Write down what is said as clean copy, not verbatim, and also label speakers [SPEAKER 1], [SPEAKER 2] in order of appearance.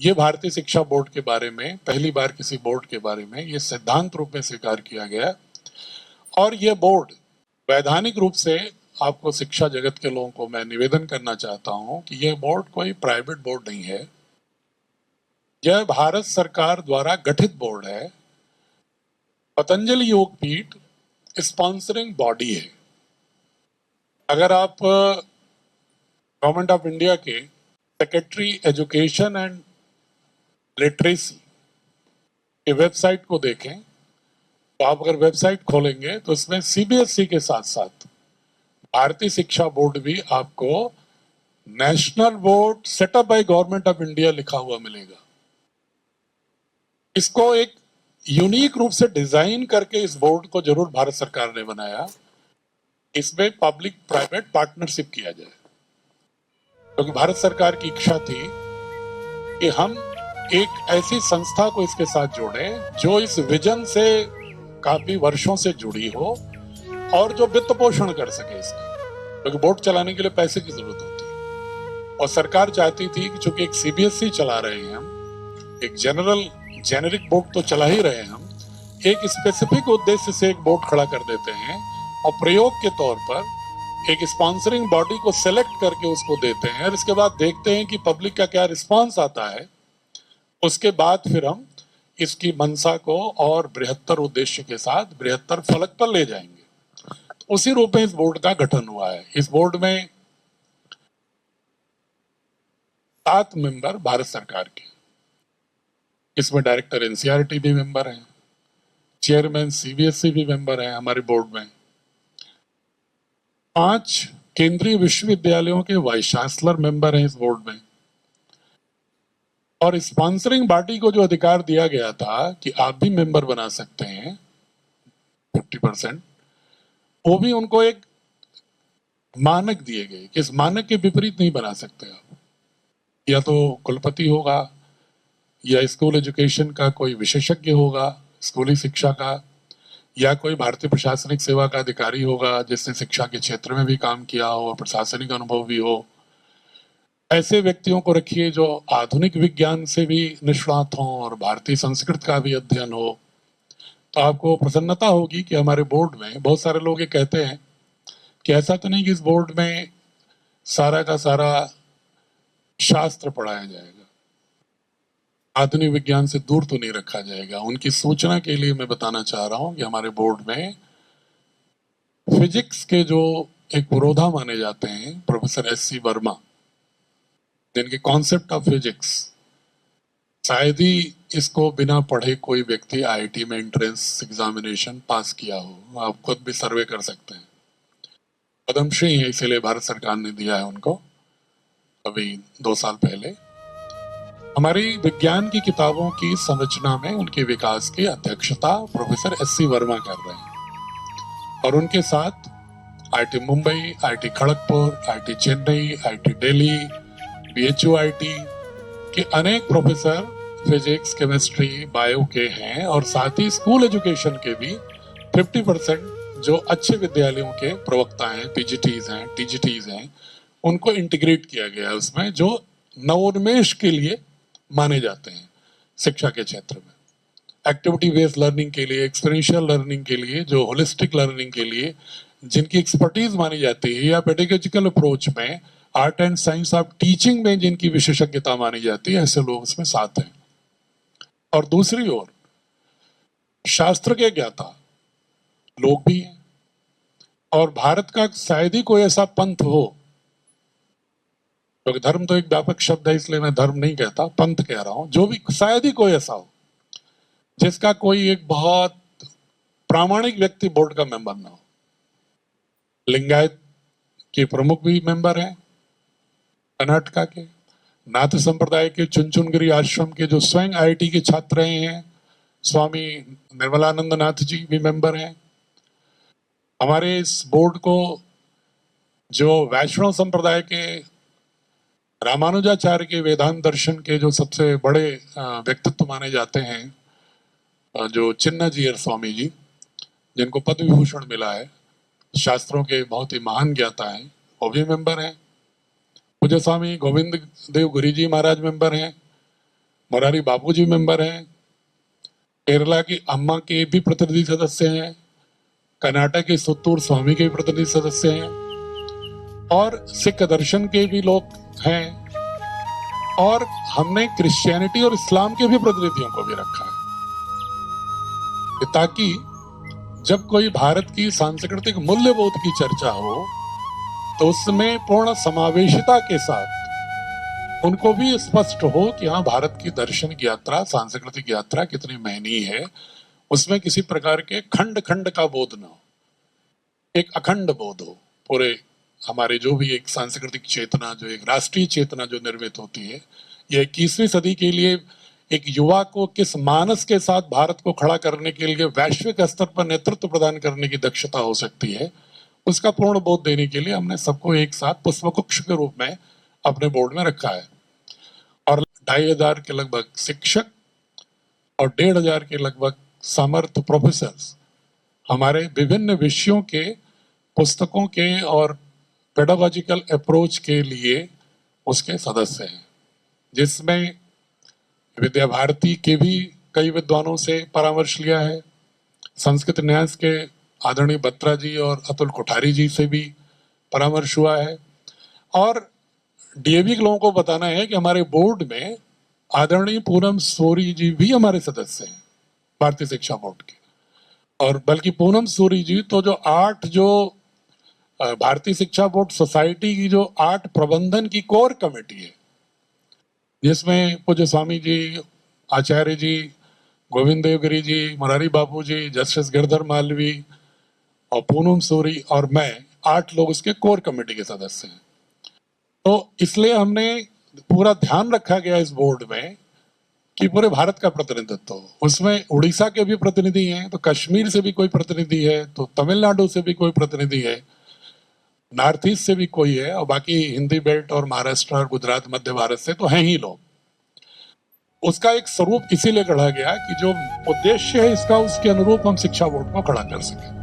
[SPEAKER 1] ये भारतीय शिक्षा बोर्ड के बारे में पहली बार किसी बोर्ड के बारे में ये सिद्धांत रूप में स्वीकार किया गया। और ये बोर्ड वैधानिक रूप से आपको शिक्षा जगत के लोगों को मैं निवेदन करना चाहता हूं कि यह बोर्ड कोई प्राइवेट बोर्ड नहीं है, यह भारत सरकार द्वारा गठित बोर्ड है। पतंजलि योग पीठ स्पॉन्सरिंग बॉडी है। अगर आप गवर्नमेंट ऑफ इंडिया के सेक्रेटरी एजुकेशन एंड लिटरेसी के वेबसाइट को देखें तो आप अगर वेबसाइट खोलेंगे तो उसमें सीबीएसई के साथ साथ भारतीय शिक्षा बोर्ड भी आपको national board setup by government of India लिखा हुआ मिलेगा। इसको एक यूनिक रूप से डिजाइन करके इस बोर्ड को जरूर भारत सरकार ने बनाया। इसमें पब्लिक प्राइवेट पार्टनरशिप किया जाए, क्योंकि भारत सरकार की इच्छा थी कि हम एक ऐसी संस्था को इसके साथ जोड़ें जो इस विजन से काफी वर्षों से जुड़ी हो और जो वित्त पोषण कर सके इसका, क्योंकि बोर्ड चलाने के लिए पैसे की जरूरत होती है। और सरकार चाहती थी कि चूंकि एक सीबीएसई चला रहे हैं हम, एक जेनेरिक बोर्ड तो चला ही रहे हैं हम, एक स्पेसिफिक उद्देश्य से एक बोर्ड खड़ा कर देते हैं और प्रयोग के तौर पर एक स्पॉन्सरिंग बॉडी को सेलेक्ट करके उसको देते हैं और इसके बाद देखते हैं कि पब्लिक का क्या रिस्पॉन्स आता है। उसके बाद फिर हम इसकी मंशा को और बृहत्तर उद्देश्य के साथ बृहत्तर फलक पर ले जाएंगे। उसी रूप में इस बोर्ड का गठन हुआ है। इस बोर्ड में 7 मेंबर भारत सरकार के, इसमें डायरेक्टर एनसीईआरटी भी मेंबर हैं, चेयरमैन सीबीएसई भी मेंबर हैं हमारे बोर्ड में, 5 केंद्रीय विश्वविद्यालयों के वाइस चांसलर मेंबर हैं इस बोर्ड में। और स्पॉन्सरिंग बॉडी को जो अधिकार दिया गया था कि आप भी मेंबर बना सकते हैं 50%, वो भी उनको एक मानक दिए गए कि इस मानक के विपरीत नहीं बना सकते आप। या तो कुलपति होगा या स्कूल एजुकेशन का कोई विशेषज्ञ होगा स्कूली शिक्षा का, या कोई भारतीय प्रशासनिक सेवा का अधिकारी होगा जिसने शिक्षा के क्षेत्र में भी काम किया हो और प्रशासनिक अनुभव भी हो। ऐसे व्यक्तियों को रखिए जो आधुनिक विज्ञान से भी निष्णात हों और भारतीय संस्कृत का भी अध्ययन हो, तो आपको प्रसन्नता होगी कि हमारे बोर्ड में बहुत सारे लोग ये कहते हैं कि ऐसा तो नहीं कि इस बोर्ड में सारा का सारा शास्त्र पढ़ाया जाएगा, आधुनिक विज्ञान से दूर तो नहीं रखा जाएगा। उनकी सूचना के लिए मैं बताना चाह रहा हूं कि हमारे बोर्ड में फिजिक्स के जो एक पुरोधा माने जाते हैं प्रोफेसर एस सी वर्मा, जिनके कॉन्सेप्ट ऑफ फिजिक्स शायद ही इसको बिना पढ़े कोई व्यक्ति आईआईटी में एंट्रेंस एग्जामिनेशन पास किया हो। आप खुद भी सर्वे कर सकते हैं। पद्मश्री है, इसीलिए भारत सरकार ने दिया है उनको अभी 2 साल पहले। हमारी विज्ञान की किताबों की संरचना में उनके विकास की अध्यक्षता प्रोफेसर एस सी वर्मा कर रहे हैं। और उनके साथ IIT Mumbai, IIT Kharagpur, IIT Chennai, IIT Delhi, BHU IIT के अनेक प्रोफेसर फिजिक्स, केमिस्ट्री, बायो के हैं। और साथ ही स्कूल एजुकेशन के भी 50% जो अच्छे विद्यालयों के प्रवक्ता हैं, पीजीटीज हैं, टीजीटीज हैं, उनको इंटीग्रेट किया गया है उसमें, जो नवोन्मेष के लिए माने जाते हैं शिक्षा के क्षेत्र में। एक्टिविटी बेस्ड लर्निंग के लिए, एक्सपीरियंशियल लर्निंग के लिए, जो होलिस्टिक लर्निंग के लिए जिनकी एक्सपर्टीज मानी जाती है, या पेडागोजिकल अप्रोच में, art and science of teaching में जिनकी विशेषज्ञता मानी जाती है, ऐसे लोग इसमें साथ हैं। और दूसरी ओर शास्त्र के ज्ञाता लोग भी हैं। और भारत का शायद ही कोई ऐसा पंथ हो, क्योंकि धर्म तो एक व्यापक शब्द है इसलिए मैं धर्म नहीं कहता, पंथ कह रहा हूं, जो भी शायद ही कोई ऐसा हो जिसका कोई एक बहुत प्रामाणिक व्यक्ति बोर्ड का मेंबर ना हो। लिंगायत के प्रमुख भी मेंबर हैं कर्नाटका के, नाथ संप्रदाय के चुनचुनगिरी आश्रम के जो स्वयं आईआईटी के छात्र रहे हैं स्वामी निर्मलानंद नाथ जी भी मेंबर हैं। हमारे इस बोर्ड को जो वैष्णव संप्रदाय के रामानुजाचार्य के वेदांत दर्शन के जो सबसे बड़े व्यक्तित्व माने जाते हैं, जो चिन्नजीयर स्वामी जी, जिनको पद्म विभूषण मिला है, शास्त्रों के बहुत ही महान ज्ञाता हैं, वो भी मेंबर हैं। पूज्य स्वामी गोविंद देव गुरु जी महाराज मेंबर हैं। मोरारी बापूजी मेंबर हैं, केरला की अम्मा के भी प्रतिनिधि सदस्य हैं, कर्नाटक के सुत्तूर स्वामी के भी प्रतिनिधि सदस्य हैं, और सिख दर्शन के भी लोग हैं, और हमने क्रिश्चियनिटी और इस्लाम के भी प्रतिनिधियों को भी रखा है, ताकि जब कोई भारत की सांस्कृतिक मूल्यबोध की चर्चा हो तो उसमें पूर्ण समावेशिता के साथ उनको भी स्पष्ट हो कि हाँ, भारत की दर्शन की यात्रा, सांस्कृतिक यात्रा कितनी महनीय है, उसमें किसी प्रकार के खंड खंड का बोध न हो, एक अखंड बोध हो। पूरे हमारे जो भी एक सांस्कृतिक चेतना, जो एक राष्ट्रीय चेतना जो निर्मित होती है, ये 21वीं सदी के लिए एक युवा को किस मानस के साथ भारत को खड़ा करने के लिए वैश्विक स्तर पर नेतृत्व प्रदान करने की दक्षता हो सकती है, उसका पूर्ण बोध देने के लिए हमने सबको एक साथ पुष्पगुच्छ के रूप में अपने बोर्ड में रखा है। और 2500 के लगभग शिक्षक और 1500 के लगभग समर्थ प्रोफेसर्स हमारे विभिन्न विषयों के, पुस्तकों के और पेडागोजिकल अप्रोच के लिए उसके सदस्य हैं, जिसमें विद्या भारती के भी कई विद्वानों से परामर्श लिया है, संस्कृत न्यास के आदरणीय बत्रा जी और अतुल कोठारी जी से भी परामर्श हुआ है, और डीएवी के लोगों को बताना है कि हमारे बोर्ड में आदरणीय पूनम सूरी जी भी हमारे सदस्य हैं भारतीय शिक्षा बोर्ड के। और बल्कि पूनम सूरी जी तो जो भारतीय शिक्षा बोर्ड सोसाइटी की जो 8 प्रबंधन की कोर कमेटी है, जिसमें पूज्य स्वामी जी, आचार्य जी, गोविंद देवगिरी जी, मोरारी बापू जी, जस्टिस गिरधर मालवी और पूनम सूरी और मैं, 8 लोग उसके कोर कमेटी के सदस्य हैं। तो इसलिए हमने पूरा ध्यान रखा गया इस बोर्ड में कि पूरे भारत का प्रतिनिधित्व हो। उसमें उड़ीसा के भी प्रतिनिधि हैं, तो कश्मीर से भी कोई प्रतिनिधि है, तो तमिलनाडु से भी कोई प्रतिनिधि है, नॉर्थ ईस्ट से भी कोई है, और बाकी हिंदी बेल्ट और महाराष्ट्र और गुजरात, मध्य भारत से तो हैं ही लोग। उसका एक स्वरूप इसीलिए गढ़ा गया कि जो उद्देश्य है इसका, उसके अनुरूप हम शिक्षा बोर्ड को खड़ा कर सकें।